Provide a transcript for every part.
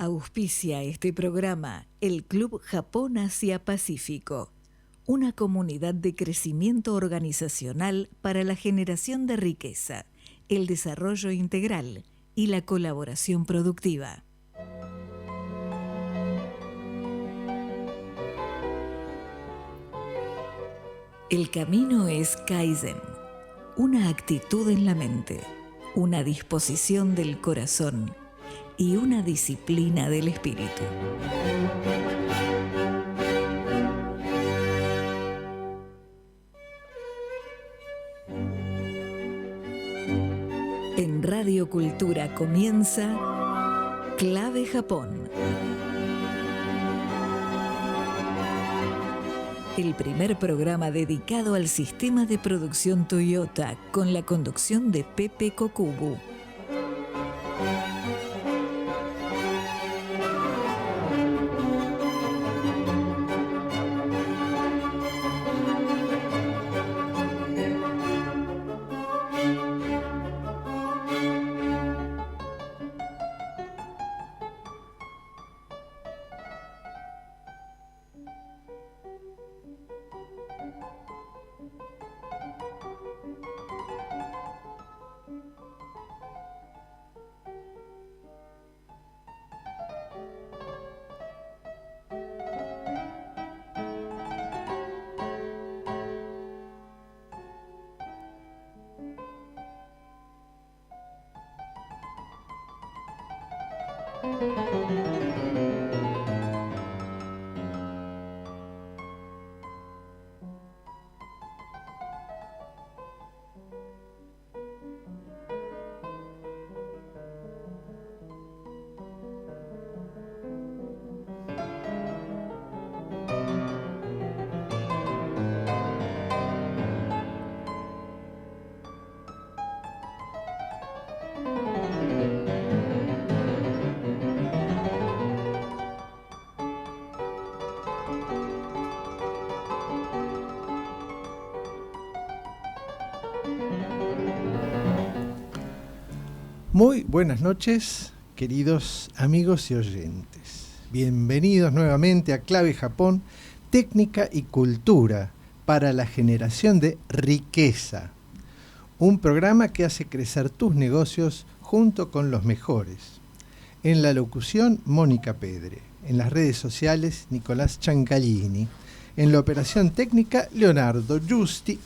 Auspicia este programa el Club Japón Asia Pacífico, una comunidad de crecimiento organizacional para la generación de riqueza, el desarrollo integral y la colaboración productiva. El camino es Kaizen, una actitud en la mente, una disposición del corazón y una disciplina del espíritu. En Radio Cultura comienza Clave Japón. El primer programa dedicado al sistema de producción Toyota con la conducción de Pepe Kokubu. Muy buenas noches, queridos amigos y oyentes. Bienvenidos nuevamente a Clave Japón, técnica y cultura para la generación de riqueza. Un programa que hace crecer tus negocios junto con los mejores. En la locución, Mónica Pedre. En las redes sociales, Nicolás Ciancalini. En la operación técnica, Leonardo Giusti.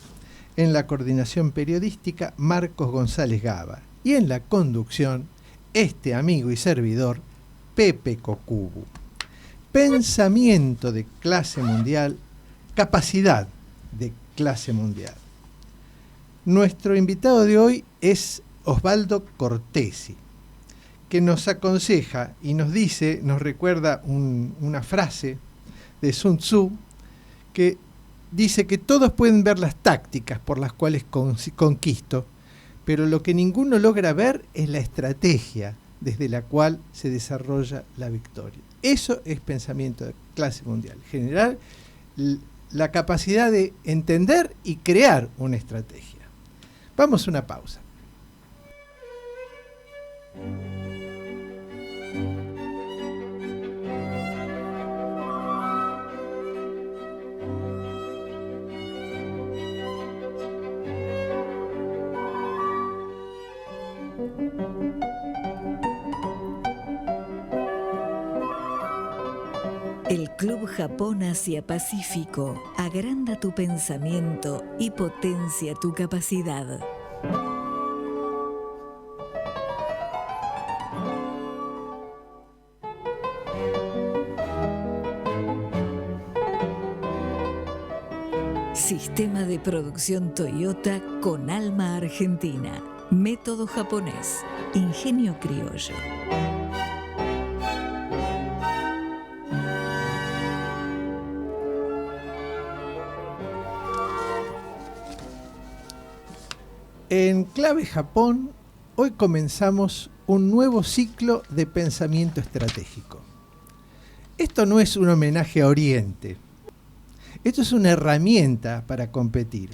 En la coordinación periodística, Marcos González Gaba. Y en la conducción, este amigo y servidor, Pepe Kokubu. Pensamiento de clase mundial, capacidad de clase mundial. Nuestro invitado de hoy es Osvaldo Cortesi, que nos aconseja y nos dice, nos recuerda una frase de Sun Tzu, que dice que todos pueden ver las tácticas por las cuales conquisto, pero lo que ninguno logra ver es la estrategia desde la cual se desarrolla la victoria. Eso es pensamiento de clase mundial. Generar la capacidad de entender y crear una estrategia. Vamos a una pausa. El Club Japón Asia Pacífico agranda tu pensamiento y potencia tu capacidad. Sistema de producción Toyota con alma argentina. Método japonés. Ingenio criollo. En Clave Japón, hoy comenzamos un nuevo ciclo de pensamiento estratégico. Esto no es un homenaje a Oriente. Esto es una herramienta para competir.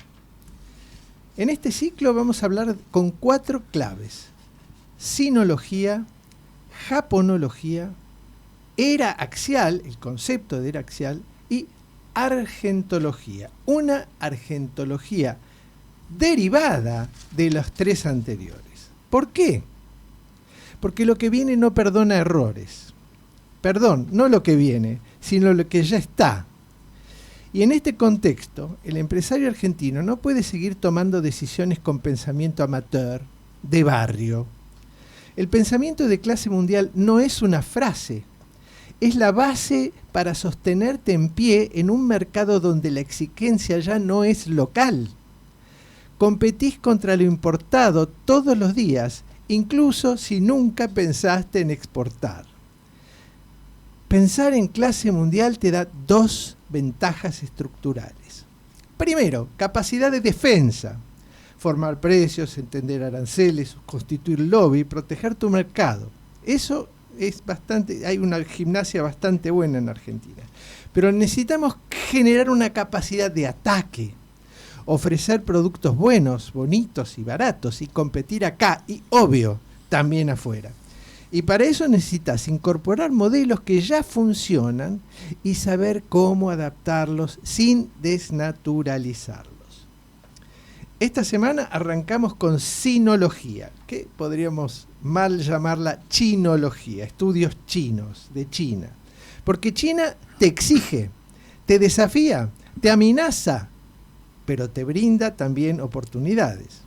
En este ciclo vamos a hablar con 4 claves: sinología, japonología, era axial, el concepto de era axial, y argentología, una argentología derivada de los tres anteriores. ¿Por qué? Porque lo que viene no perdona errores. Perdón, no lo que viene, sino lo que ya está. Y en este contexto, el empresario argentino no puede seguir tomando decisiones con pensamiento amateur, de barrio. El pensamiento de clase mundial no es una frase, es la base para sostenerte en pie en un mercado donde la exigencia ya no es local. Competís contra lo importado todos los días, incluso si nunca pensaste en exportar. Pensar en clase mundial te da dos ventajas estructurales. Primero, capacidad de defensa. Formar precios, entender aranceles, constituir lobby, proteger tu mercado. Eso es bastante, hay una gimnasia bastante buena en Argentina. Pero necesitamos generar una capacidad de ataque, ofrecer productos buenos, bonitos y baratos y competir acá y, obvio, también afuera. Y para eso necesitas incorporar modelos que ya funcionan y saber cómo adaptarlos sin desnaturalizarlos. Esta semana arrancamos con sinología, que podríamos mal llamarla chinología, estudios chinos, de China. Porque China te exige, te desafía, te amenaza, pero te brinda también oportunidades.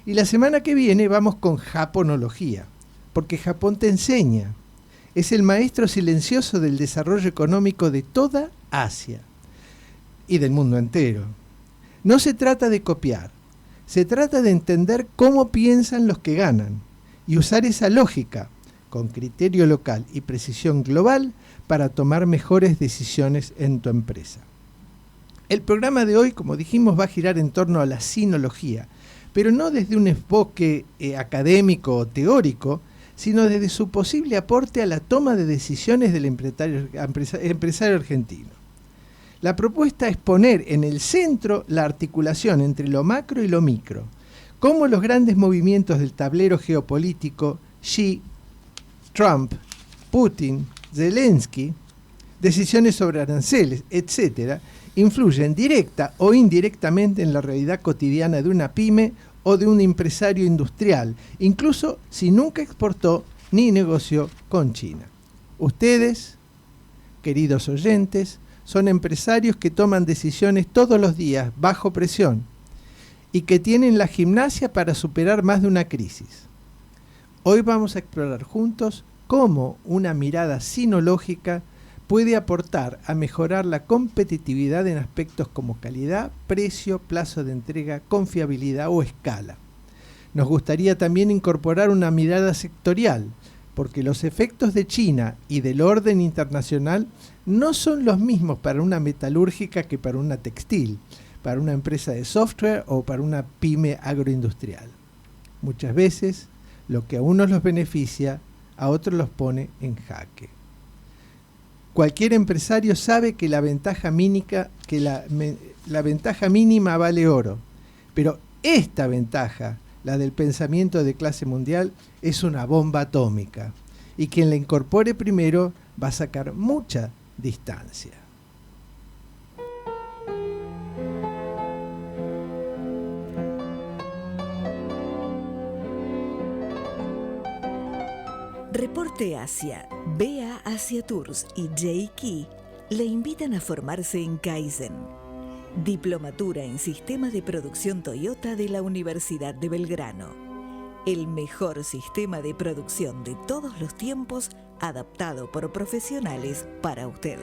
Y la semana que viene vamos con japonología, porque Japón te enseña. Es el maestro silencioso del desarrollo económico de toda Asia y del mundo entero. No se trata de copiar, se trata de entender cómo piensan los que ganan y usar esa lógica con criterio local y precisión global para tomar mejores decisiones en tu empresa. El programa de hoy, como dijimos, va a girar en torno a la sinología, pero no desde un enfoque académico o teórico, sino desde su posible aporte a la toma de decisiones del empresario argentino. La propuesta es poner en el centro la articulación entre lo macro y lo micro, cómo los grandes movimientos del tablero geopolítico, Xi, Trump, Putin, Zelensky, decisiones sobre aranceles, etc., influyen directa o indirectamente en la realidad cotidiana de una pyme o de un empresario industrial, incluso si nunca exportó ni negoció con China. Ustedes, queridos oyentes, son empresarios que toman decisiones todos los días bajo presión y que tienen la gimnasia para superar más de una crisis. Hoy vamos a explorar juntos cómo una mirada sinológica puede aportar a mejorar la competitividad en aspectos como calidad, precio, plazo de entrega, confiabilidad o escala. Nos gustaría también incorporar una mirada sectorial, porque los efectos de China y del orden internacional no son los mismos para una metalúrgica que para una textil, para una empresa de software o para una pyme agroindustrial. Muchas veces lo que a unos los beneficia, a otros los pone en jaque. Cualquier empresario sabe que la ventaja mínima vale oro, pero esta ventaja, la del pensamiento de clase mundial, es una bomba atómica, y quien la incorpore primero va a sacar mucha distancia. Reporte Asia, BA Asia Tours y J-Key le invitan a formarse en Kaizen, Diplomatura en Sistema de Producción Toyota de la Universidad de Belgrano. El mejor sistema de producción de todos los tiempos, adaptado por profesionales para usted.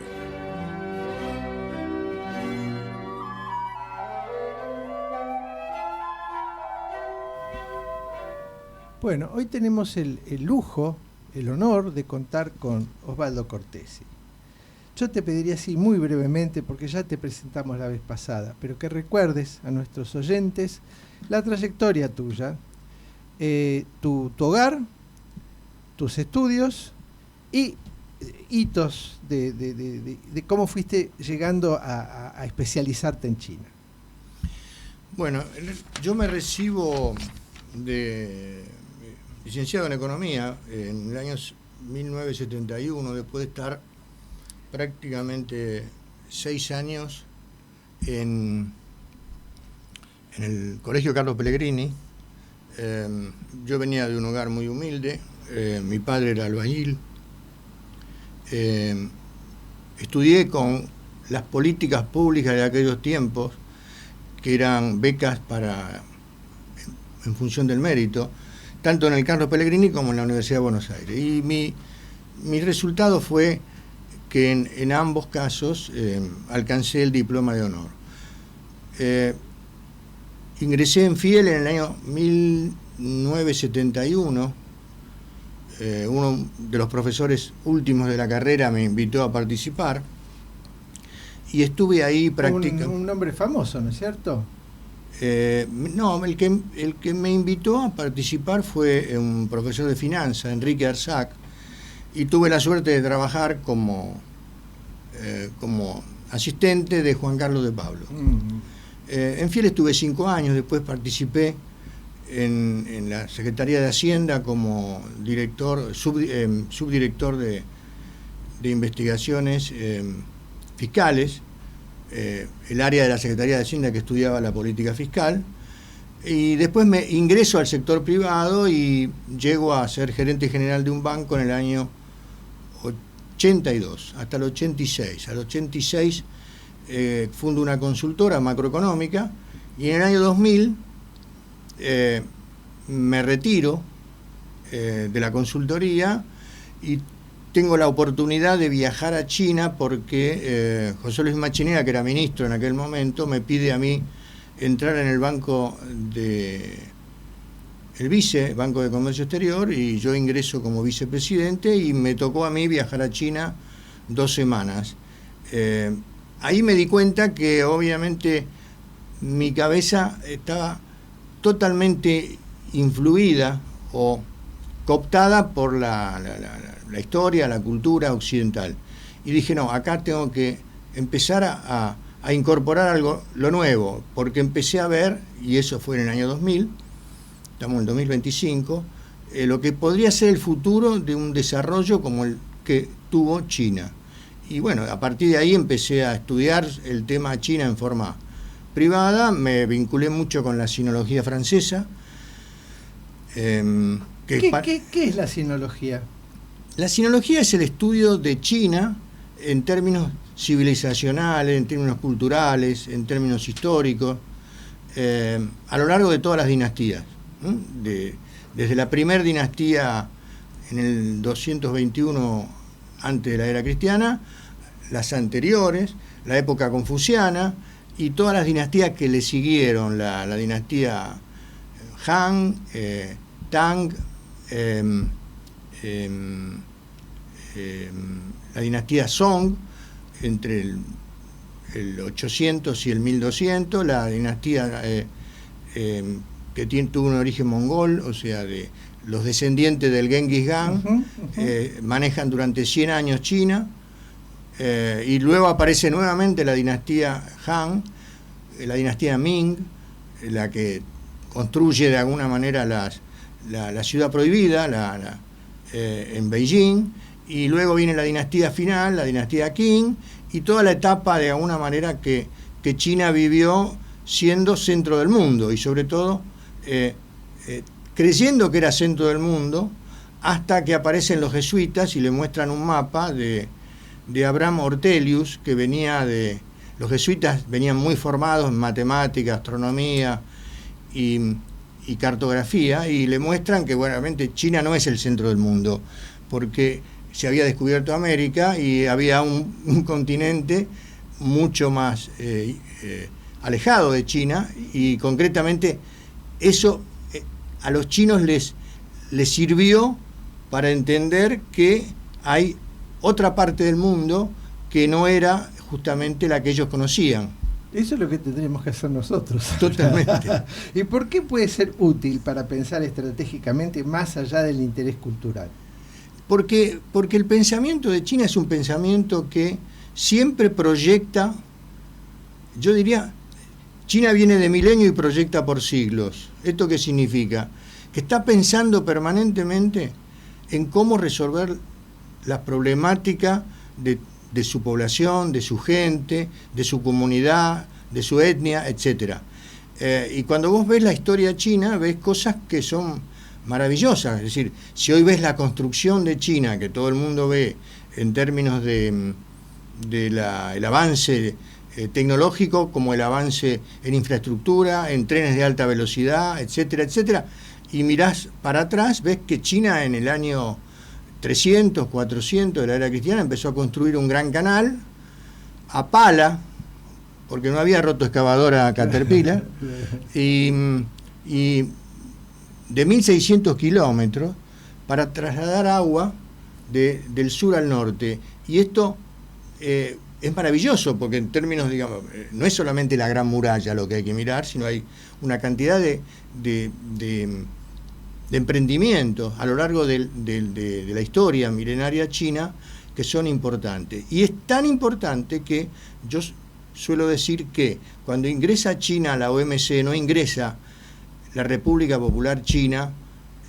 Bueno, hoy tenemos el lujo, el honor de contar con Osvaldo Cortesi. Yo te pediría así muy brevemente, porque ya te presentamos la vez pasada, pero que recuerdes a nuestros oyentes la trayectoria tuya, tu hogar, tus estudios y hitos de cómo fuiste llegando a especializarte en China. Bueno, yo me recibo de licenciado en Economía en el año 1971, después de estar prácticamente 6 años en el Colegio Carlos Pellegrini. Yo venía de un hogar muy humilde, mi padre era albañil. Estudié con las políticas públicas de aquellos tiempos, que eran becas en función del mérito, tanto en el Carlos Pellegrini como en la Universidad de Buenos Aires. Y mi resultado fue que en ambos casos alcancé el diploma de honor. Ingresé en Fiel en el año 1971. Uno de los profesores últimos de la carrera me invitó a participar y estuve ahí practicando. Un nombre famoso, ¿no es cierto? No, el que me invitó a participar fue un profesor de finanzas, Enrique Arzac, y tuve la suerte de trabajar como asistente de Juan Carlos de Pablo. En Fiel estuve 5 años, después participé en la Secretaría de Hacienda como subdirector de investigaciones fiscales, el área de la Secretaría de Hacienda que estudiaba la política fiscal, y después me ingreso al sector privado y llego a ser gerente general de un banco en el año 82, hasta el 86. Al 86 fundo una consultora macroeconómica y en el año 2000 me retiro de la consultoría y tengo la oportunidad de viajar a China porque José Luis Machinera, que era ministro en aquel momento, me pide a mí entrar en el banco Banco de Comercio Exterior, y yo ingreso como vicepresidente y me tocó a mí viajar a China 2 semanas. Ahí me di cuenta que obviamente mi cabeza estaba totalmente influida o cooptada por la historia, la cultura occidental. Y dije, no, acá tengo que empezar a incorporar lo nuevo, porque empecé a ver, y eso fue en el año 2000, estamos en el 2025, lo que podría ser el futuro de un desarrollo como el que tuvo China. Y bueno, a partir de ahí empecé a estudiar el tema China en forma privada, me vinculé mucho con la sinología francesa. ¿Qué es la sinología? La sinología es el estudio de China en términos civilizacionales, en términos culturales, en términos históricos, a lo largo de todas las dinastías. Desde la primera dinastía en el 221 antes de la era cristiana, las anteriores, la época confuciana y todas las dinastías que le siguieron, la dinastía Han, Tang, la dinastía Song entre el 800 y el 1200, la dinastía que tuvo un origen mongol, o sea, de los descendientes del Genghis Khan, manejan durante 100 años China, y luego aparece nuevamente la dinastía Han, la dinastía Ming, la que construye de alguna manera la ciudad prohibida en Beijing, y luego viene la dinastía final, la dinastía Qing, y toda la etapa de alguna manera que China vivió siendo centro del mundo, y sobre todo creyendo que era centro del mundo, hasta que aparecen los jesuitas y le muestran un mapa de Abraham Ortelius, que venía de... Los jesuitas venían muy formados en matemática, astronomía y cartografía, y le muestran que realmente China no es el centro del mundo, porque se había descubierto América y había un continente mucho más alejado de China, y concretamente eso a los chinos les sirvió para entender que hay otra parte del mundo que no era justamente la que ellos conocían. Eso es lo que tendríamos que hacer nosotros. Totalmente. ¿Y por qué puede ser útil para pensar estratégicamente más allá del interés cultural? Porque el pensamiento de China es un pensamiento que siempre proyecta, yo diría, China viene de milenio y proyecta por siglos. ¿Esto qué significa? Que está pensando permanentemente en cómo resolver las problemáticas de su población, de su gente, de su comunidad, de su etnia, etcétera. Y cuando vos ves la historia china, ves cosas que son maravillosas. Es decir, si hoy ves la construcción de China, que todo el mundo ve en términos de el avance tecnológico, como el avance en infraestructura, en trenes de alta velocidad, etcétera, etcétera, y mirás para atrás, ves que China en el año 300, 400 de la era cristiana empezó a construir un gran canal a pala, porque no había rotoexcavadora Caterpillar, y de 1.600 kilómetros para trasladar agua del sur al norte. Y esto es maravilloso, porque en términos, digamos, no es solamente la Gran Muralla lo que hay que mirar, sino hay una cantidad de emprendimientos a lo largo de la historia milenaria china que son importantes. Y es tan importante que yo suelo decir que cuando ingresa China a la OMC, no ingresa la República Popular China,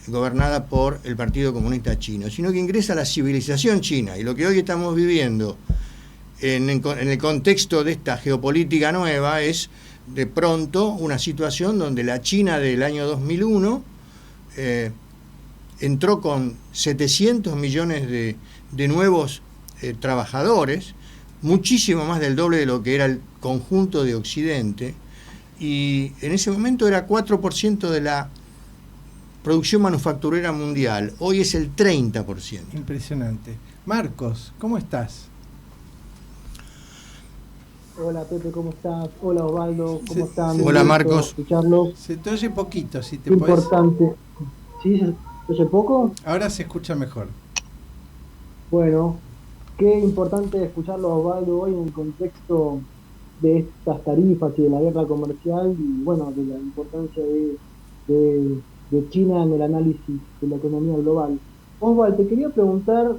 gobernada por el Partido Comunista Chino, sino que ingresa la civilización china. Y lo que hoy estamos viviendo en el contexto de esta geopolítica nueva es de pronto una situación donde la China del año 2001 entró con 700 millones de nuevos trabajadores, muchísimo más del doble de lo que era el conjunto de Occidente, y en ese momento era 4% de la producción manufacturera mundial, hoy es el 30%. Impresionante. Marcos, ¿cómo estás? Hola Pepe, ¿cómo estás? Hola Osvaldo, ¿cómo están? Hola Marcos. Escucharlos. Se te oye poquito, si te Importante. ¿Sí? ¿Se oye poco? Ahora se escucha mejor. Bueno, qué importante escucharlo a Osvaldo hoy en el contexto de estas tarifas y de la guerra comercial y bueno, de la importancia de China en el análisis de la economía global. Osvaldo, te quería preguntar,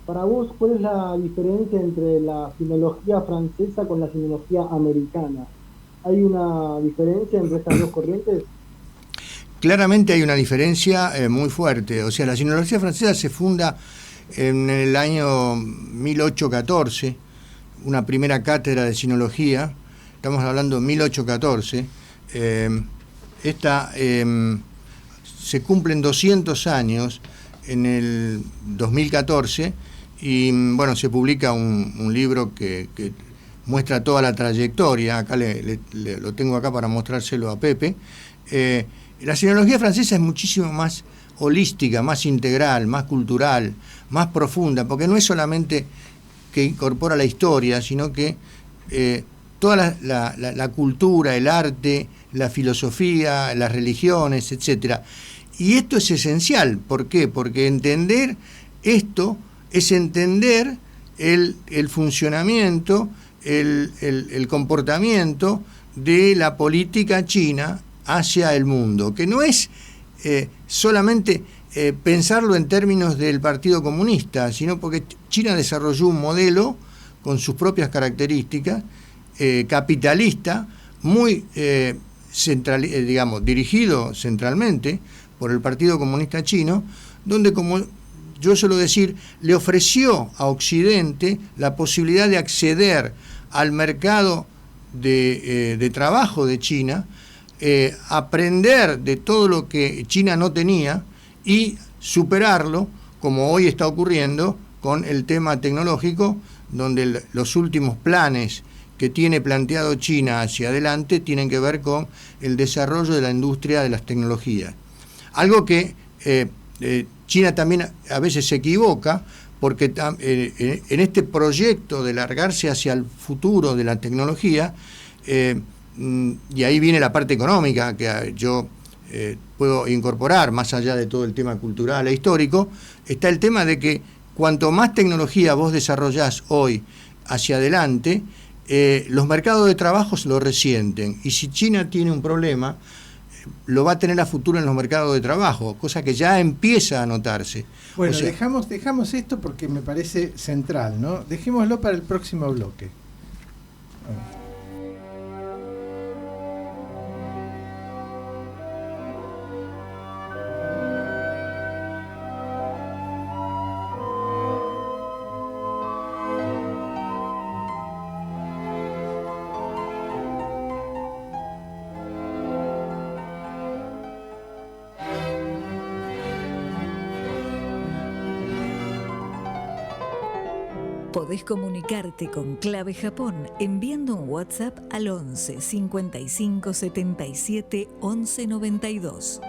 para vos, ¿cuál es la diferencia entre la sinología francesa con la sinología americana? ¿Hay una diferencia entre estas dos corrientes? Claramente hay una diferencia muy fuerte. O sea, la sinología francesa se funda en el año 1814, una primera cátedra de sinología, estamos hablando de 1814. Se cumplen 200 años en el 2014 y bueno, se publica un libro que muestra toda la trayectoria. Acá lo tengo acá para mostrárselo a Pepe. La sinología francesa es muchísimo más holística, más integral, más cultural, más profunda, porque no es solamente que incorpora la historia, sino que toda la cultura, el arte, la filosofía, las religiones, etcétera. Y esto es esencial. ¿Por qué? Porque entender esto es entender el funcionamiento, el comportamiento de la política china hacia el mundo, que no es solamente pensarlo en términos del Partido Comunista, sino porque China desarrolló un modelo con sus propias características, capitalista, muy dirigido centralmente por el Partido Comunista Chino, donde, como yo suelo decir, le ofreció a Occidente la posibilidad de acceder al mercado de trabajo de China, aprender de todo lo que China no tenía y superarlo, como hoy está ocurriendo con el tema tecnológico, donde los últimos planes que tiene planteado China hacia adelante tienen que ver con el desarrollo de la industria de las tecnologías. Algo que China también a veces se equivoca, porque en este proyecto de largarse hacia el futuro de la tecnología, y ahí viene la parte económica que yo puedo incorporar, más allá de todo el tema cultural e histórico, está el tema de que cuanto más tecnología vos desarrollás hoy hacia adelante, los mercados de trabajo lo resienten. Y si China tiene un problema, lo va a tener a futuro en los mercados de trabajo, cosa que ya empieza a notarse. Bueno, o sea, dejamos esto porque me parece central, ¿no? Dejémoslo para el próximo bloque. Podés comunicarte con Clave Japón enviando un WhatsApp al 11 55 77 11 92.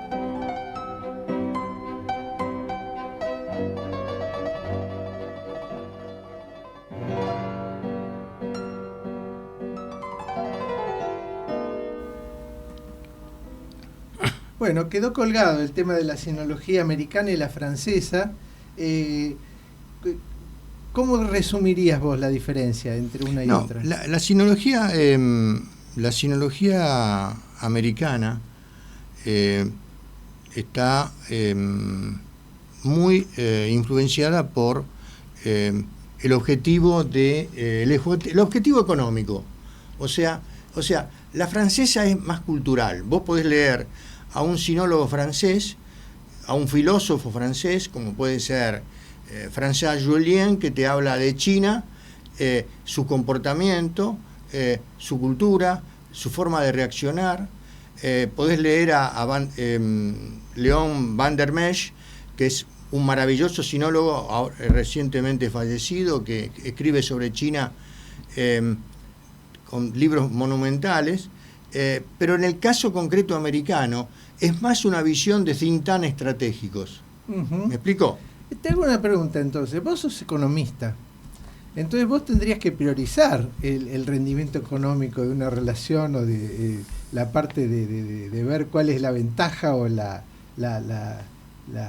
Bueno, quedó colgado el tema de la sinología americana y la francesa. ¿Cómo resumirías vos la diferencia entre una y otra? La sinología americana está muy influenciada por el objetivo el objetivo económico. O sea, la francesa es más cultural. Vos podés leer a un sinólogo francés, a un filósofo francés, como puede ser François Jullien, que te habla de China, su comportamiento, su cultura, su forma de reaccionar. Podés leer a Leon van der Mesch, que es un maravilloso sinólogo recientemente fallecido, que escribe sobre China con libros monumentales, pero en el caso concreto americano es más una visión de think tank estratégicos. ¿Me explico? Te hago una pregunta entonces. Vos sos economista, entonces vos tendrías que priorizar el rendimiento económico de una relación o de la parte de ver cuál es la ventaja o la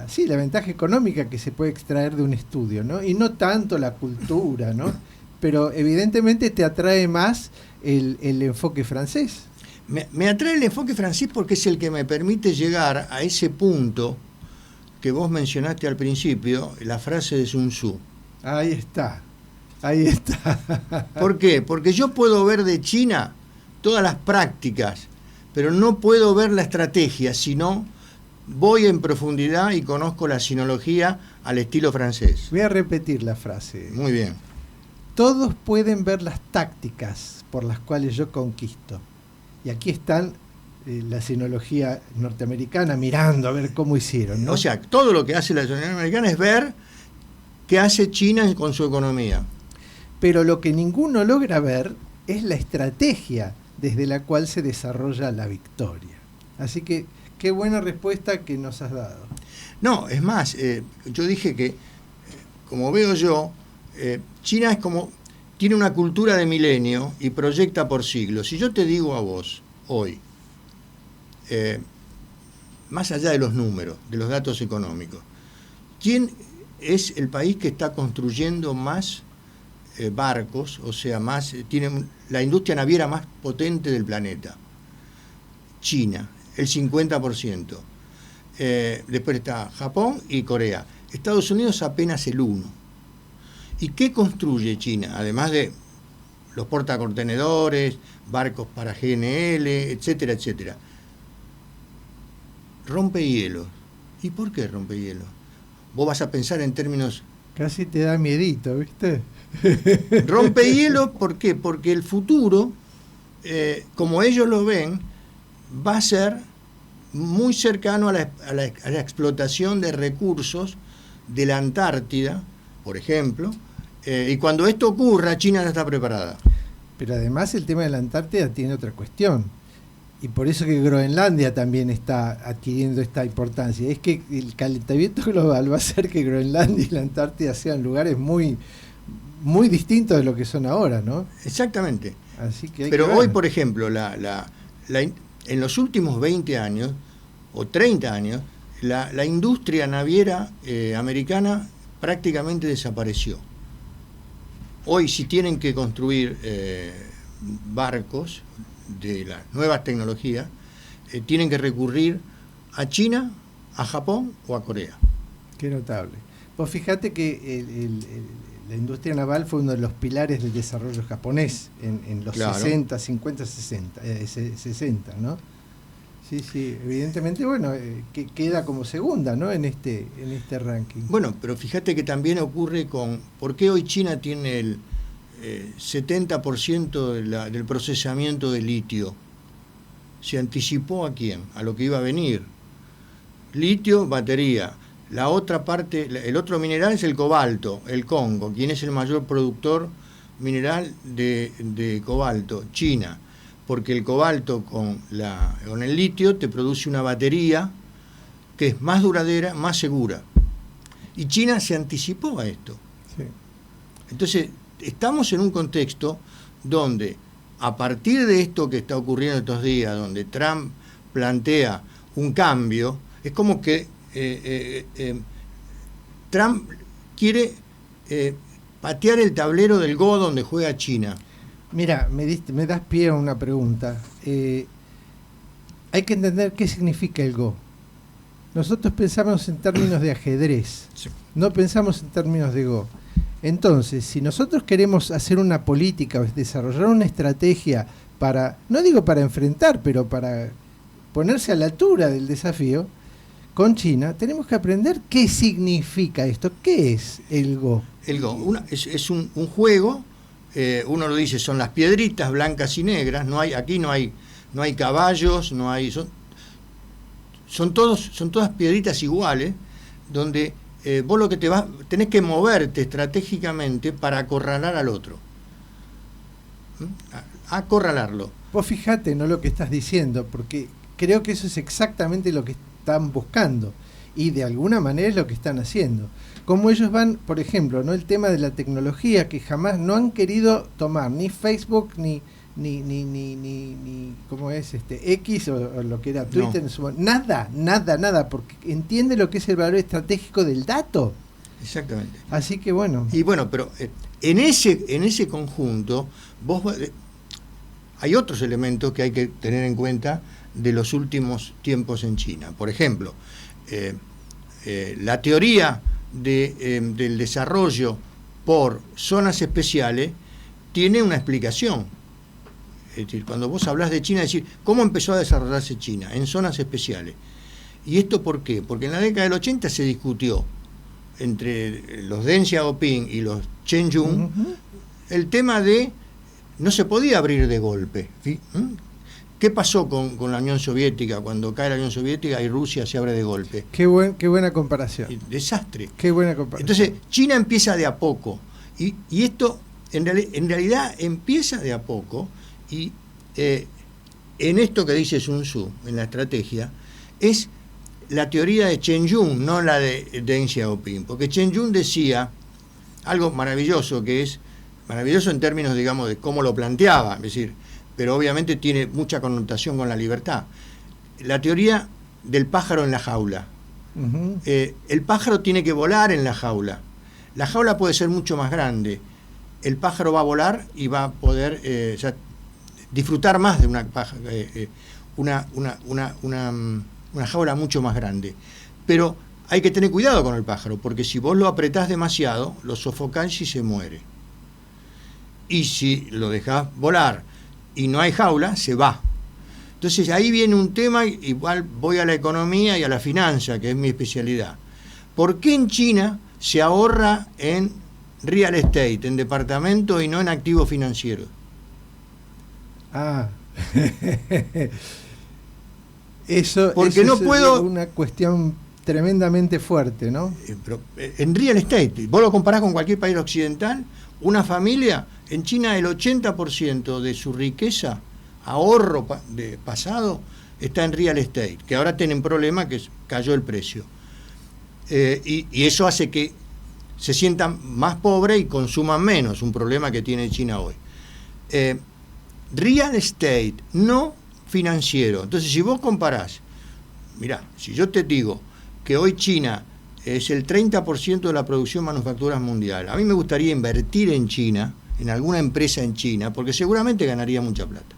ventaja económica que se puede extraer de un estudio, ¿no? Y no tanto la cultura, ¿no? Pero evidentemente te atrae más el enfoque francés. Me atrae el enfoque francés porque es el que me permite llegar a ese punto que vos mencionaste al principio, la frase de Sun Tzu. Ahí está. ¿Por qué? Porque yo puedo ver de China todas las prácticas, pero no puedo ver la estrategia, sino voy en profundidad y conozco la sinología al estilo francés. Voy a repetir la frase. Muy bien. Todos pueden ver las tácticas por las cuales yo conquisto. Y aquí están la sinología norteamericana mirando a ver cómo hicieron, ¿no? O sea, todo lo que hace la sinología americana es ver qué hace China con su economía. Pero lo que ninguno logra ver es la estrategia desde la cual se desarrolla la victoria. Así que qué buena respuesta que nos has dado. No, es más, yo dije que, como veo yo, China es como tiene una cultura de milenio y proyecta por siglos. Si yo te digo a vos hoy, más allá de los números, de los datos económicos, ¿quién es el país que está construyendo más barcos, o sea, tiene la industria naviera más potente del planeta? China, el 50%. Después está Japón y Corea. Estados Unidos apenas el 1%. ¿Y qué construye China? Además de los portacontenedores, barcos para GNL, etcétera, etcétera. Rompehielos. ¿Y por qué rompehielos? Vos vas a pensar en términos... Casi te da miedito, ¿viste? Rompehielos, ¿por qué? Porque el futuro, como ellos lo ven, va a ser muy cercano a la explotación de recursos de la Antártida, por ejemplo, y cuando esto ocurra, China no está preparada. Pero además el tema de la Antártida tiene otra cuestión, y por eso que Groenlandia también está adquiriendo esta importancia. Es que el calentamiento global va a hacer que Groenlandia y la Antártida sean lugares muy, muy distintos de lo que son ahora, ¿no? Exactamente. Así que pero hoy, por ejemplo, en los últimos 20 años o 30 años, la industria naviera americana prácticamente desapareció. Hoy, si tienen que construir barcos de las nuevas tecnologías, tienen que recurrir a China, a Japón o a Corea. Qué notable. Pues fíjate que la industria naval fue uno de los pilares del desarrollo japonés en los 60, 50, 60, ¿no? Sí, evidentemente, bueno, que queda como segunda, ¿no? en este ranking. Bueno, pero fíjate que también ocurre ¿por qué hoy China tiene el 70% del procesamiento de litio? ¿Se anticipó a quién? A lo que iba a venir. Litio, batería. La otra parte, el otro mineral es el cobalto, el Congo. ¿Quién es el mayor productor mineral de cobalto? China, porque el cobalto con el litio te produce una batería que es más duradera, más segura. Y China se anticipó a esto. Sí. Entonces, estamos en un contexto donde, a partir de esto que está ocurriendo estos días, donde Trump plantea un cambio, es como que Trump quiere patear el tablero del Go donde juega China. Mira, me das pie a una pregunta. Hay que entender qué significa el Go. Nosotros pensamos en términos de ajedrez, Sí. no pensamos en términos de Go. Entonces, si nosotros queremos hacer una política o desarrollar una estrategia para, no digo para enfrentar, pero para ponerse a la altura del desafío con China, tenemos que aprender qué significa esto. ¿Qué es el Go? El Go es un juego, uno lo dice, son las piedritas blancas y negras, aquí no hay caballos, no hay... Son todas piedritas iguales, donde vos lo que tenés que moverte estratégicamente para acorralar al otro. Acorralarlo. Vos fijate, ¿no?, lo que estás diciendo, porque creo que eso es exactamente lo que están buscando y de alguna manera es lo que están haciendo. Como ellos van, por ejemplo, ¿no?, el tema de la tecnología, que jamás no han querido tomar ni Facebook ni ¿cómo es? X o lo que era Twitter, no. En su momento. Nada, porque entiende lo que es el valor estratégico del dato. Exactamente. Así que bueno. Y bueno, pero en ese conjunto hay otros elementos que hay que tener en cuenta de los últimos tiempos en China. Por ejemplo, la teoría del desarrollo por zonas especiales tiene una explicación. Es decir, cuando vos hablás de China, decir, ¿cómo empezó a desarrollarse China? En zonas especiales. ¿Y esto por qué? Porque en la década del 80 se discutió entre los Deng Xiaoping y los Chen Yun el tema de no se podía abrir de golpe. ¿Sí? ¿Qué pasó con la Unión Soviética? Cuando cae la Unión Soviética y Rusia se abre de golpe. Qué buena comparación. Desastre. Qué buena comparación. Entonces, China empieza de a poco. Y esto, en realidad, empieza de a poco. Y en esto que dice Sun Tzu, en la estrategia, es la teoría de Chen Yun, no la de Deng Xiaoping. Porque Chen Yun decía algo maravilloso, que es maravilloso en términos, digamos, de cómo lo planteaba, es decir, pero obviamente tiene mucha connotación con la libertad. La teoría del pájaro en la jaula. El pájaro tiene que volar en la jaula. La jaula puede ser mucho más grande. El pájaro va a volar y va a poder disfrutar más de una jaula mucho más grande. Pero hay que tener cuidado con el pájaro, porque si vos lo apretás demasiado, lo sofocás y se muere. Y si lo dejás volar y no hay jaula, se va. Entonces ahí viene un tema, igual voy a la economía y a la finanza, que es mi especialidad. ¿Por qué en China se ahorra en real estate, en departamento y no en activos financieros? Porque no puedo, es una cuestión tremendamente fuerte, ¿no? Pero en real estate, vos lo comparás con cualquier país occidental, una familia, en China el 80% de su riqueza, ahorro de pasado, está en real estate, que ahora tienen problema que cayó el precio. Y eso hace que se sientan más pobres y consuman menos, un problema que tiene China hoy. Real estate, no financiero. Entonces, si vos comparás, mirá, si yo te digo que hoy China es el 30% de la producción manufactura mundial, a mí me gustaría invertir en China, en alguna empresa en China, porque seguramente ganaría mucha plata.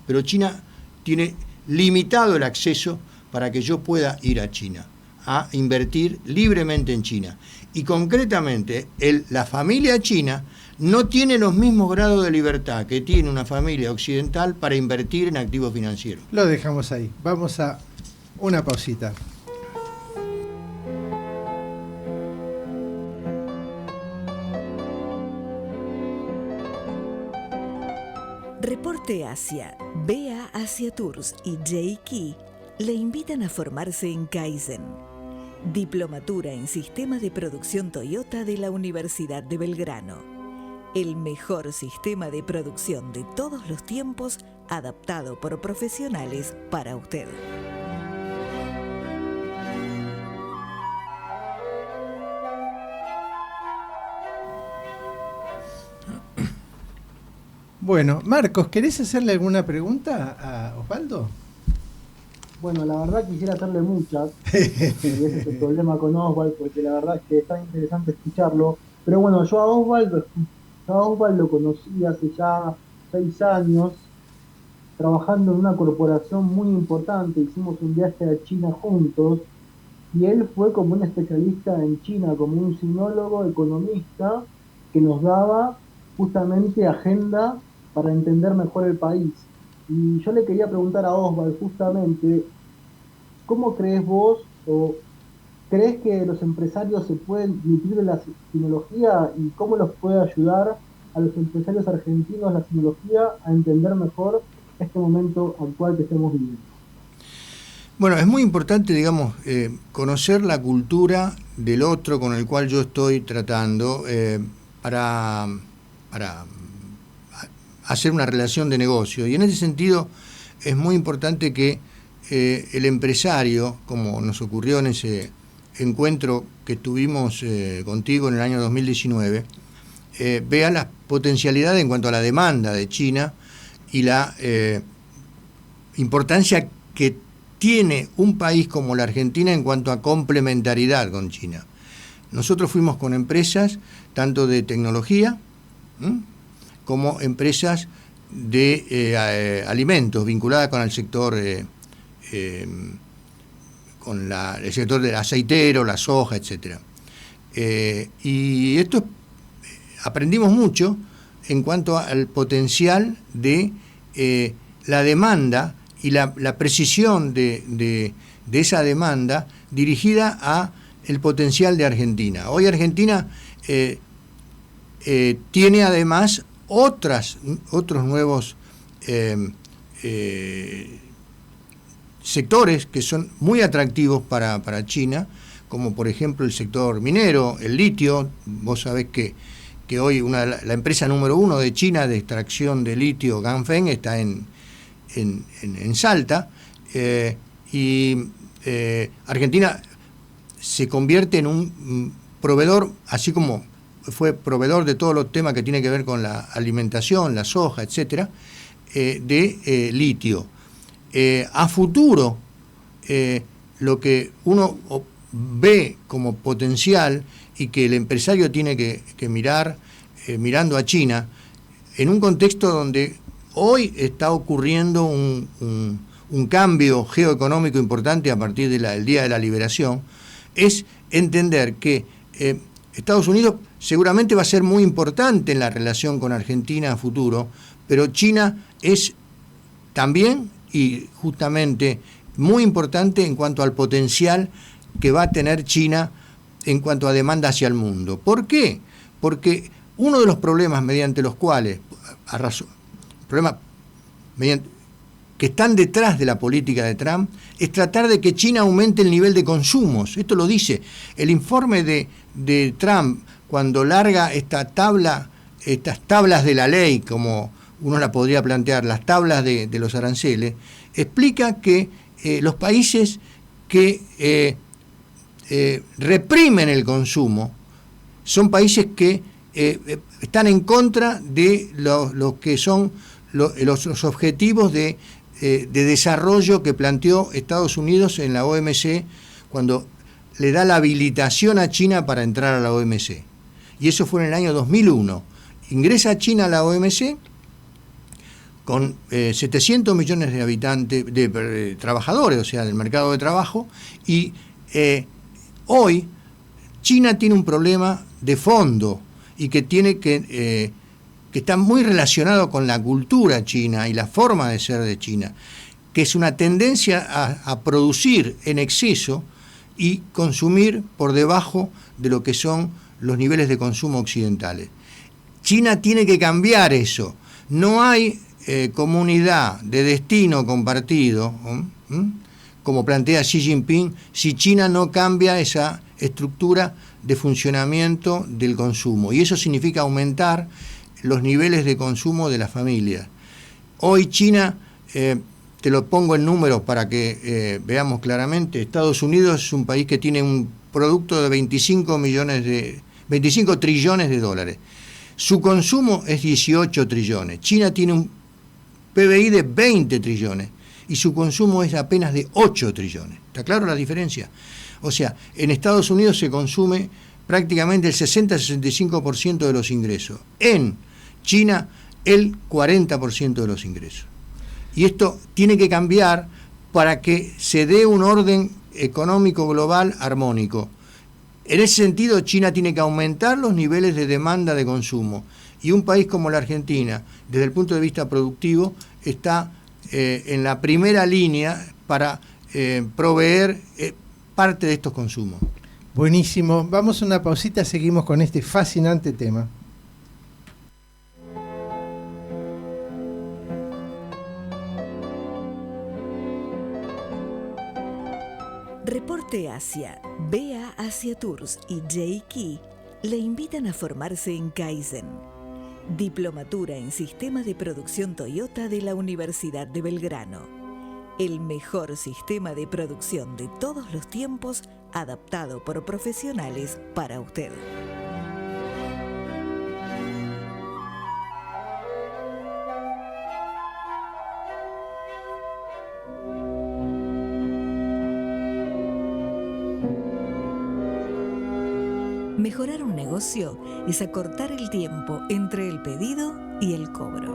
Pero China tiene limitado el acceso para que yo pueda ir a China, a invertir libremente en China. Y concretamente, la familia china no tiene los mismos grados de libertad que tiene una familia occidental para invertir en activos financieros. Lo dejamos ahí. Vamos a una pausita. Reporte Asia, BA Asia Tours y J.Key le invitan a formarse en Kaizen. Diplomatura en Sistema de Producción Toyota de la Universidad de Belgrano. El mejor sistema de producción de todos los tiempos, adaptado por profesionales para usted. Bueno, Marcos, ¿querés hacerle alguna pregunta a Osvaldo? Bueno, la verdad quisiera hacerle muchas, y ese es el problema con Osvaldo, porque la verdad es que está interesante escucharlo. Pero bueno, yo a Osvaldo conocí hace ya 6 años, trabajando en una corporación muy importante. Hicimos un viaje a China juntos, y él fue como un especialista en China, como un sinólogo, economista, que nos daba justamente agenda para entender mejor el país. Y yo le quería preguntar a Osvaldo justamente, ¿cómo crees vos o crees que los empresarios se pueden nutrir de la sinología y cómo los puede ayudar a los empresarios argentinos la sinología a entender mejor este momento actual que estamos viviendo? Bueno, es muy importante, digamos, conocer la cultura del otro con el cual yo estoy tratando para hacer una relación de negocio. Y en ese sentido es muy importante que el empresario, como nos ocurrió en ese encuentro que tuvimos contigo en el año 2019, vea las potencialidades en cuanto a la demanda de China y la importancia que tiene un país como la Argentina en cuanto a complementariedad con China. Nosotros fuimos con empresas tanto de tecnología como empresas de alimentos vinculadas con el sector el sector del aceitero, la soja, etcétera. Y esto aprendimos mucho en cuanto al potencial de la demanda y la precisión de esa demanda dirigida a el potencial de Argentina. Hoy Argentina tiene además otros nuevos sectores que son muy atractivos para China, como por ejemplo el sector minero, el litio. Vos sabés que hoy la empresa número 1 de China de extracción de litio, Ganfeng, está en Salta, y Argentina se convierte en un proveedor, así como fue proveedor de todos los temas que tienen que ver con la alimentación, la soja, etcétera, de litio. A futuro, lo que uno ve como potencial y que el empresario tiene que mirar, mirando a China, en un contexto donde hoy está ocurriendo un cambio geoeconómico importante a partir del Día de la Liberación, es entender que Estados Unidos seguramente va a ser muy importante en la relación con Argentina a futuro, pero China es también y justamente muy importante en cuanto al potencial que va a tener China en cuanto a demanda hacia el mundo. ¿Por qué? Porque uno de los problemas mediante los cuales, que están detrás de la política de Trump, es tratar de que China aumente el nivel de consumos. Esto lo dice el informe de Trump cuando larga estas tablas de la ley, como uno la podría plantear, las tablas de los aranceles, explica que los países que reprimen el consumo son países que están en contra de lo que son los objetivos de desarrollo que planteó Estados Unidos en la OMC cuando le da la habilitación a China para entrar a la OMC. Y eso fue en el año 2001. Ingresa China a la OMC con 700 millones de habitantes, de trabajadores, o sea, del mercado de trabajo, y hoy China tiene un problema de fondo y que está muy relacionado con la cultura china y la forma de ser de China, que es una tendencia a producir en exceso y consumir por debajo de lo que son los niveles de consumo occidentales. China tiene que cambiar eso. No hay comunidad de destino compartido como plantea Xi Jinping, si China no cambia esa estructura de funcionamiento del consumo. Y eso significa aumentar los niveles de consumo de las familias. Hoy China, te lo pongo en números para que veamos claramente, Estados Unidos es un país que tiene un producto de 25 trillones de dólares. Su consumo es 18 trillones. China tiene un PBI de 20 trillones y su consumo es apenas de 8 trillones. ¿Está claro la diferencia? O sea, en Estados Unidos se consume prácticamente el 60-65% de los ingresos. En China, el 40% de los ingresos. Y esto tiene que cambiar para que se dé un orden económico global armónico. En ese sentido, China tiene que aumentar los niveles de demanda de consumo. Y un país como la Argentina, desde el punto de vista productivo, está en la primera línea para proveer parte de estos consumos. Buenísimo. Vamos a una pausita, seguimos con este fascinante tema. Reporte Asia, BA Asia Tours y J-Key le invitan a formarse en Kaizen, Diplomatura en Sistema de Producción Toyota de la Universidad de Belgrano. El mejor sistema de producción de todos los tiempos, adaptado por profesionales para usted. Mejorar un negocio es acortar el tiempo entre el pedido y el cobro.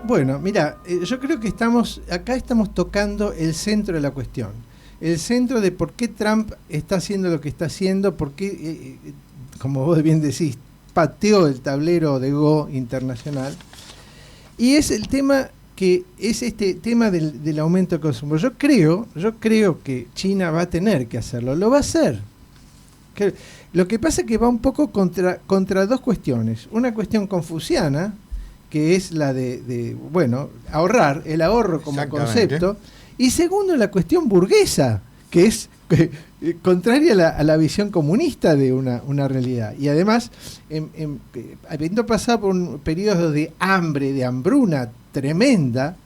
Bueno, mira, yo creo que estamos tocando el centro de la cuestión. El centro de por qué Trump está haciendo lo que está haciendo, por qué, como vos bien decís, pateó el tablero de Go internacional. Y es el tema que es este tema del aumento de consumo. Yo creo que China va a tener que hacerlo, lo va a hacer. Lo que pasa es que va un poco contra dos cuestiones. Una cuestión confuciana, que es la de ahorrar, el ahorro como concepto. Y segundo, la cuestión burguesa, que es contraria a la visión comunista de una realidad. Y además, habiendo pasado por un periodo de hambre, de hambruna tremenda,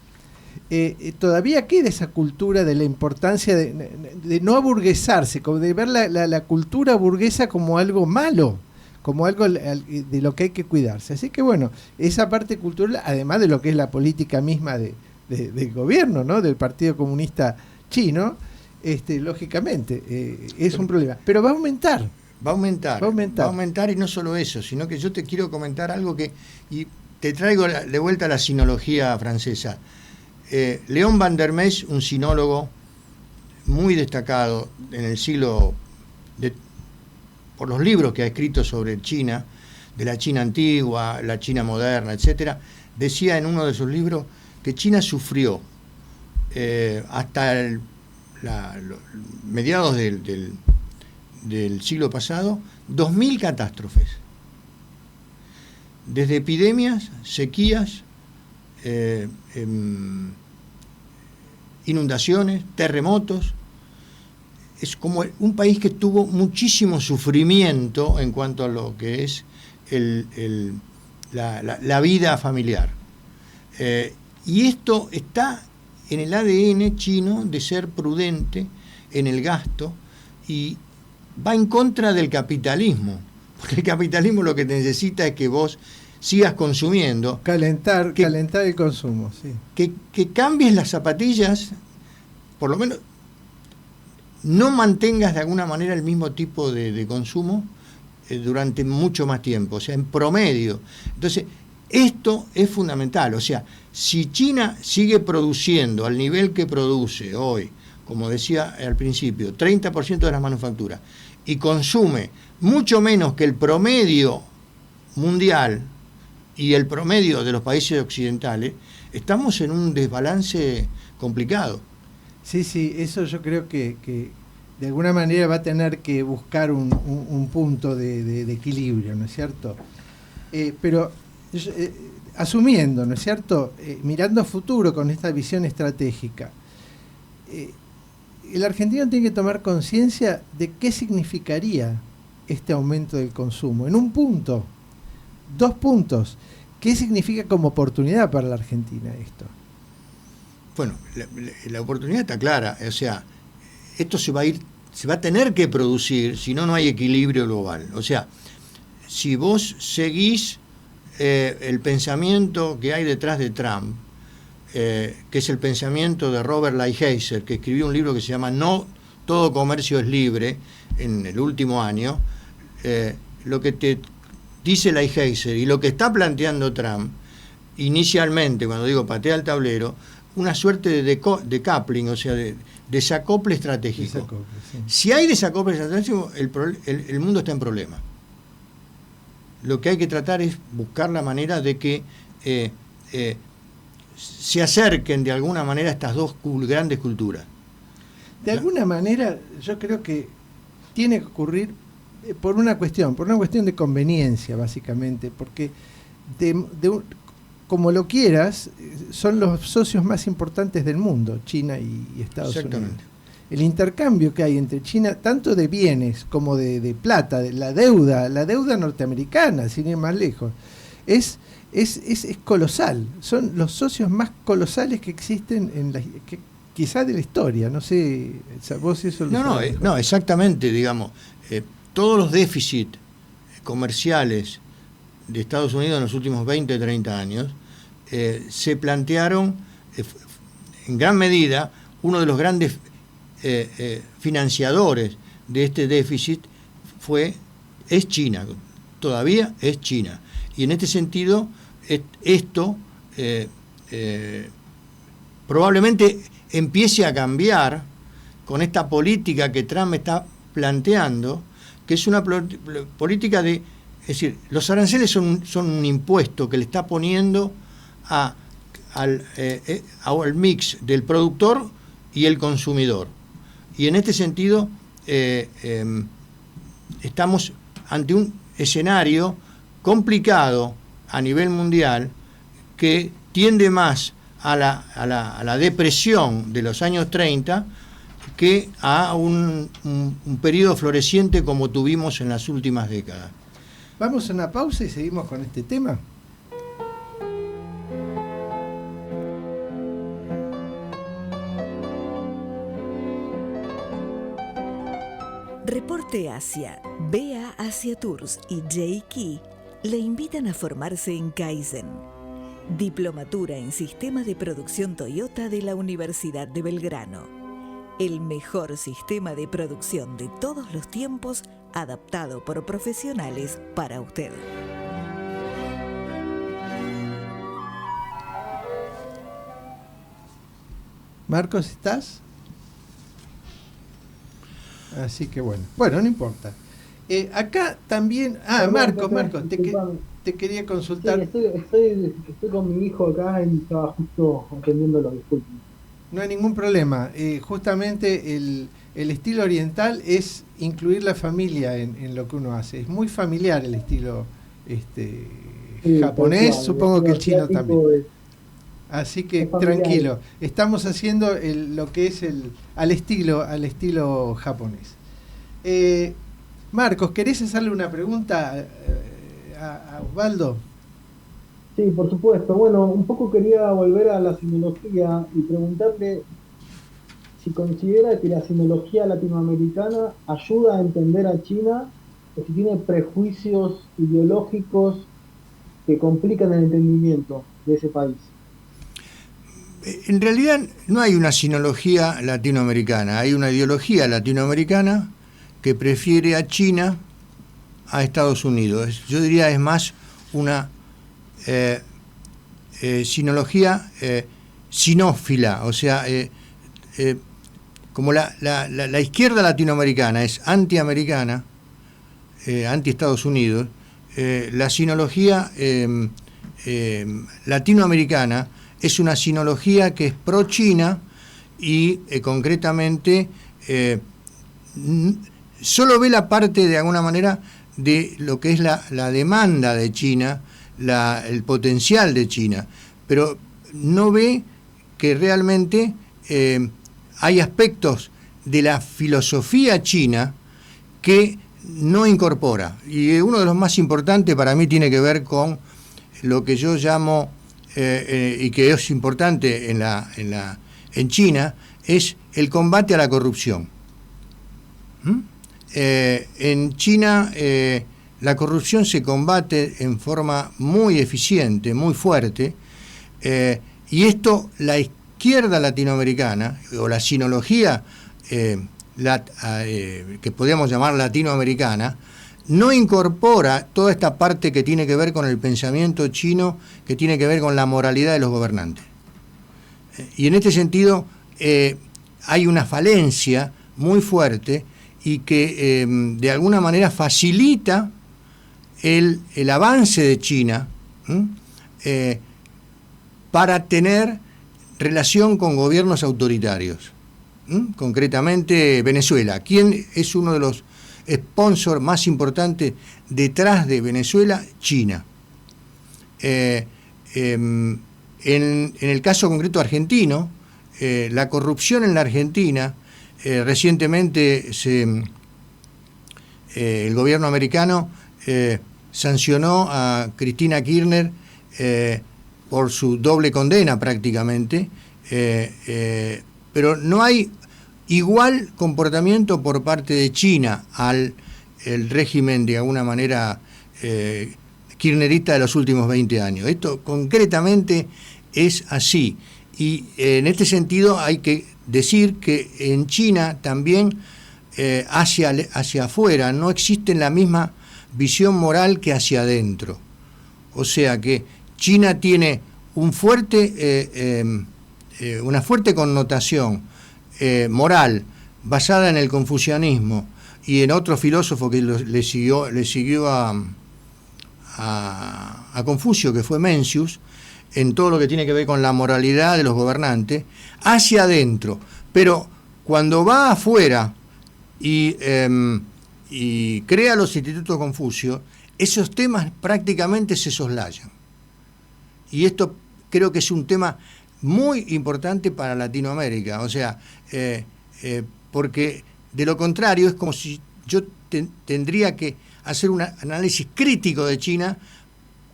todavía queda esa cultura de la importancia de no aburguesarse, de ver la cultura burguesa como algo malo, como algo de lo que hay que cuidarse. Así que bueno, esa parte cultural, además de lo que es la política misma del gobierno, ¿no? Del Partido Comunista Chino, lógicamente es un problema. Pero va a aumentar. Va a aumentar y no solo eso, sino que yo te quiero comentar algo y te traigo de vuelta a la sinología francesa. León van der Mees, un sinólogo muy destacado en el siglo, por los libros que ha escrito sobre China, de la China antigua, la China moderna, etcétera, decía en uno de sus libros que China sufrió hasta mediados del siglo pasado 2.000 catástrofes, desde epidemias, sequías, inundaciones, terremotos. Es como un país que tuvo muchísimo sufrimiento en cuanto a lo que es la vida familiar. Y esto está en el ADN chino de ser prudente en el gasto y va en contra del capitalismo, porque el capitalismo lo que necesita es que vos sigas consumiendo. Calentar el consumo, sí. Que cambies las zapatillas, por lo menos no mantengas de alguna manera el mismo tipo de consumo durante mucho más tiempo, o sea, en promedio. Entonces, esto es fundamental, o sea, si China sigue produciendo al nivel que produce hoy, como decía al principio, 30% de las manufacturas, y consume mucho menos que el promedio mundial y el promedio de los países occidentales, estamos en un desbalance complicado. Sí, eso yo creo que de alguna manera va a tener que buscar un punto de equilibrio, ¿no es cierto? Pero asumiendo, ¿no es cierto? Mirando a futuro con esta visión estratégica, el argentino tiene que tomar conciencia de qué significaría este aumento del consumo. En un punto, 2 puntos, ¿qué significa como oportunidad para la Argentina esto? Bueno, la oportunidad está clara, o sea, esto se va a tener que producir, si no, no hay equilibrio global. O sea, si vos seguís el pensamiento que hay detrás de Trump, que es el pensamiento de Robert Lighthizer, que escribió un libro que se llama No todo comercio es libre, en el último año, lo que te dice Lighthizer y lo que está planteando Trump, inicialmente, cuando digo patea el tablero, una suerte de decoupling, o sea, de desacople estratégico. Sí. Si hay desacople estratégico, el mundo está en problema. Lo que hay que tratar es buscar la manera de que se acerquen de alguna manera estas dos grandes culturas. De alguna manera, yo creo que tiene que ocurrir por una cuestión de conveniencia, básicamente, porque como lo quieras, son los socios más importantes del mundo, China y Estados Unidos. El intercambio que hay entre China, tanto de bienes como de plata, de la deuda norteamericana, sin ir más lejos, es colosal. Son los socios más colosales que existen quizás de la historia. No sé, vos eso lo sabés. No, exactamente, digamos. Todos los déficits comerciales de Estados Unidos en los últimos 20, 30 años se plantearon en gran medida. Uno de los grandes financiadores de este déficit es China, todavía es China. Y en este sentido, esto probablemente empiece a cambiar con esta política que Trump está planteando, que es una política es decir, los aranceles son un impuesto que le está poniendo al mix del productor y el consumidor. Y en este sentido estamos ante un escenario complicado a nivel mundial que tiende más a la depresión de los años 30 que a un periodo floreciente como tuvimos en las últimas décadas. Vamos a una pausa y seguimos con este tema. Reporte Asia, BA Asia Tours y J-Key le invitan a formarse en Kaizen, Diplomatura en Sistema de Producción Toyota de la Universidad de Belgrano. El mejor sistema de producción de todos los tiempos, adaptado por profesionales para usted. Marcos, ¿estás? Así que bueno, no importa. Acá también... Marcos, te quería consultar. Sí, estoy con mi hijo acá y estaba justo atendiéndolo, disculpen. No hay ningún problema. Justamente el estilo oriental es incluir la familia en lo que uno hace. Es muy familiar el estilo japonés, supongo que el chino también. Así que tranquilo, estamos haciendo lo que es al estilo japonés. Marcos, ¿querés hacerle una pregunta a Osvaldo? Sí, por supuesto. Bueno, un poco quería volver a la sinología y preguntarle si considera que la sinología latinoamericana ayuda a entender a China o si tiene prejuicios ideológicos que complican el entendimiento de ese país. En realidad no hay una sinología latinoamericana, hay una ideología latinoamericana que prefiere a China a Estados Unidos. Yo diría es más una sinología sinófila, o sea, como la izquierda latinoamericana es antiamericana, anti-Estados Unidos, la sinología latinoamericana es una sinología que es pro-China y concretamente solo ve la parte, de alguna manera, de lo que es la demanda de China, el potencial de China, pero no ve que realmente hay aspectos de la filosofía china que no incorpora. Y uno de los más importantes para mí tiene que ver con lo que yo llamo, y que es importante en China, es el combate a la corrupción. En China la corrupción se combate en forma muy eficiente, muy fuerte, y esto la izquierda latinoamericana, o la sinología que podríamos llamar latinoamericana, no incorpora toda esta parte que tiene que ver con el pensamiento chino, que tiene que ver con la moralidad de los gobernantes. Y en este sentido hay una falencia muy fuerte y que de alguna manera facilita el avance de China para tener relación con gobiernos autoritarios. Concretamente Venezuela. ¿Quién es uno de los sponsors más importantes detrás de Venezuela? China. En el caso concreto argentino, la corrupción en la Argentina, recientemente el gobierno americano sancionó a Cristina Kirchner por su doble condena prácticamente, pero no hay igual comportamiento por parte de China el régimen, de alguna manera, kirchnerista de los últimos 20 años. Esto concretamente es así. Y en este sentido hay que decir que en China también, hacia afuera, no existe la misma visión moral que hacia adentro. O sea que China tiene una fuerte connotación moral basada en el confucianismo y en otro filósofo que le siguió a Confucio, que fue Mencius, en todo lo que tiene que ver con la moralidad de los gobernantes, hacia adentro. Pero cuando va afuera y crea los institutos Confucio, esos temas prácticamente se soslayan. Y esto creo que es un tema muy importante para Latinoamérica, o sea, porque de lo contrario es como si yo tendría que hacer un análisis crítico de China,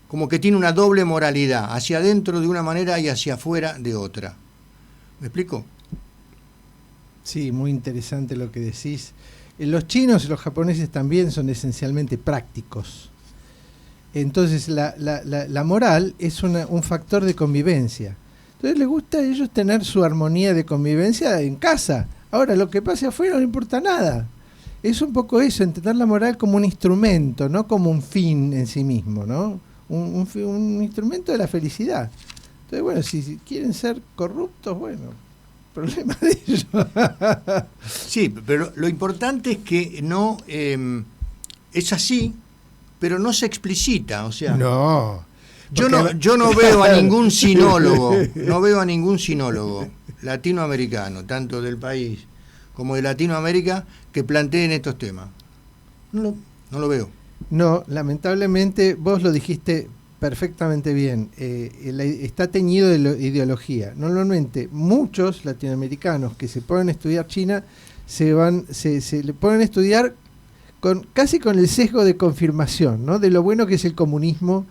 como que tiene una doble moralidad, hacia adentro de una manera y hacia afuera de otra. ¿Me explico? Sí, muy interesante lo que decís. Los chinos y los japoneses también son esencialmente prácticos. Entonces la moral es un factor de convivencia. Entonces les gusta a ellos tener su armonía de convivencia en casa. Ahora, lo que pase afuera no importa nada. Es un poco eso, entender la moral como un instrumento, no como un fin en sí mismo, ¿no? Un instrumento de la felicidad. Entonces, bueno, si quieren ser corruptos, bueno, problema de ellos. Sí, pero lo importante es que no es así, pero no se explicita, o sea. No. Yo no veo a ningún sinólogo, latinoamericano, tanto del país como de Latinoamérica, que planteen estos temas. No lo veo. No, lamentablemente vos lo dijiste perfectamente bien. Está teñido de ideología. Normalmente muchos latinoamericanos que se ponen a estudiar China se le ponen a estudiar casi con el sesgo de confirmación, ¿no? De lo bueno que es el comunismo,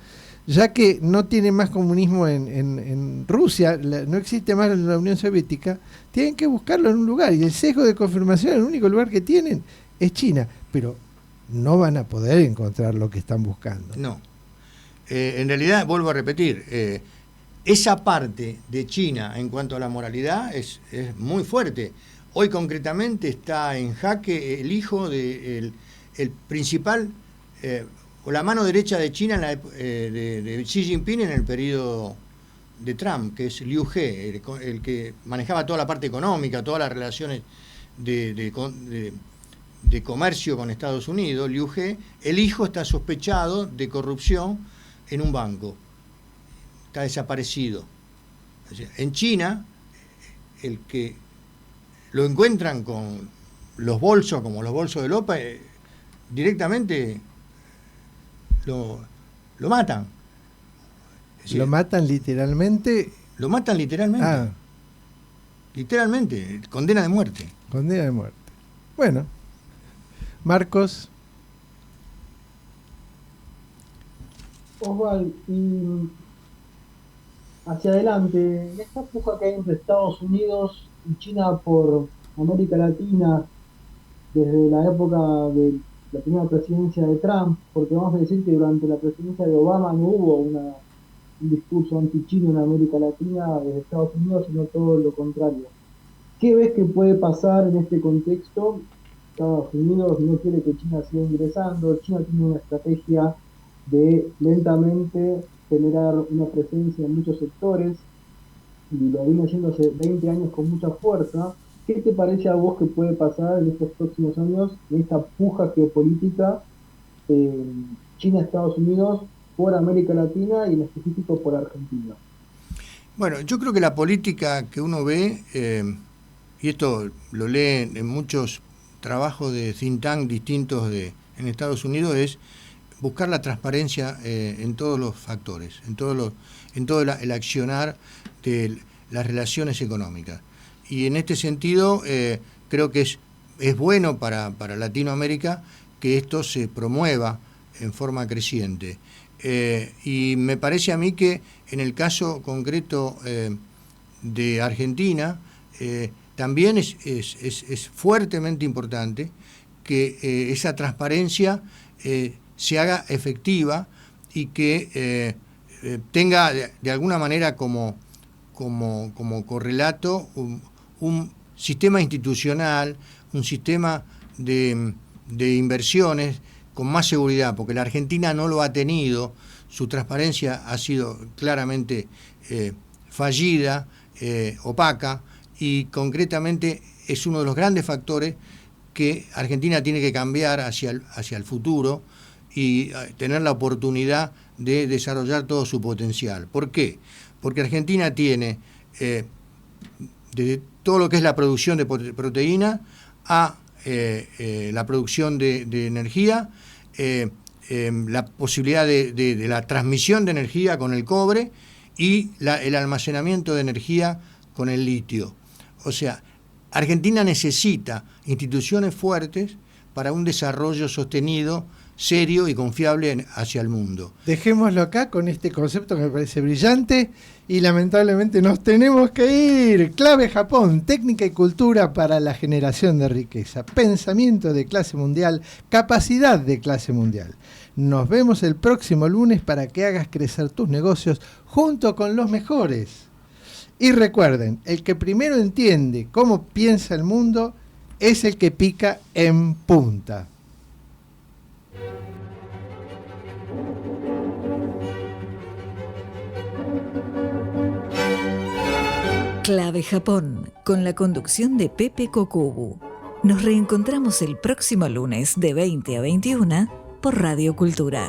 ya que no tiene más comunismo en Rusia, no existe más en la Unión Soviética, tienen que buscarlo en un lugar, y el sesgo de confirmación, el único lugar que tienen es China, pero no van a poder encontrar lo que están buscando. No. En realidad, vuelvo a repetir, esa parte de China en cuanto a la moralidad es muy fuerte. Hoy concretamente está en jaque el hijo del principal, o la mano derecha de China de Xi Jinping en el periodo de Trump, que es Liu He, el que manejaba toda la parte económica, todas las relaciones de comercio con Estados Unidos. Liu He, el hijo está sospechado de corrupción en un banco, está desaparecido. O sea, en China, el que lo encuentran con los bolsos, como los bolsos de Lopa, directamente lo matan. Es decir, ¿Lo matan literalmente? Lo matan literalmente. Ah, Literalmente, condena de muerte. condena de muerte. Bueno, Marcos. Osvaldo, y hacia adelante, en esta puja que hay entre Estados Unidos y China por América Latina, desde la época de la primera presidencia de Trump, porque vamos a decir que durante la presidencia de Obama no hubo un discurso anti-chino en América Latina desde Estados Unidos, sino todo lo contrario. ¿Qué ves que puede pasar en este contexto? Estados Unidos no quiere que China siga ingresando, China tiene una estrategia de lentamente generar una presencia en muchos sectores, y lo viene haciendo hace 20 años con mucha fuerza. ¿Qué te parece a vos que puede pasar en estos próximos años, en esta puja geopolítica China-Estados Unidos por América Latina y en específico por Argentina? Bueno, yo creo que la política que uno ve, y esto lo lee en muchos trabajos de think tank distintos en Estados Unidos, es buscar la transparencia en todos los factores, en todo el accionar de las relaciones económicas. Y en este sentido, creo que es bueno para Latinoamérica que esto se promueva en forma creciente. Y me parece a mí que en el caso concreto de Argentina, también es fuertemente importante que esa transparencia se haga efectiva y que tenga de alguna manera como correlato un sistema institucional, un sistema de inversiones con más seguridad, porque la Argentina no lo ha tenido, su transparencia ha sido claramente fallida, opaca, y concretamente es uno de los grandes factores que Argentina tiene que cambiar hacia el futuro y tener la oportunidad de desarrollar todo su potencial. ¿Por qué? Porque Argentina tiene desde todo lo que es la producción de proteína a la producción de energía, la posibilidad de la transmisión de energía con el cobre y el almacenamiento de energía con el litio. O sea, Argentina necesita instituciones fuertes para un desarrollo sostenido, serio y confiable hacia el mundo. Dejémoslo acá con este concepto que me parece brillante y lamentablemente nos tenemos que ir. Clave Japón, técnica y cultura para la generación de riqueza, pensamiento de clase mundial, capacidad de clase mundial. Nos vemos el próximo lunes para que hagas crecer tus negocios junto con los mejores. Y recuerden, el que primero entiende cómo piensa el mundo es el que pica en punta. Clave Japón, con la conducción de Pepe Kokubu. Nos reencontramos el próximo lunes de 20 a 21 por Radio Cultura.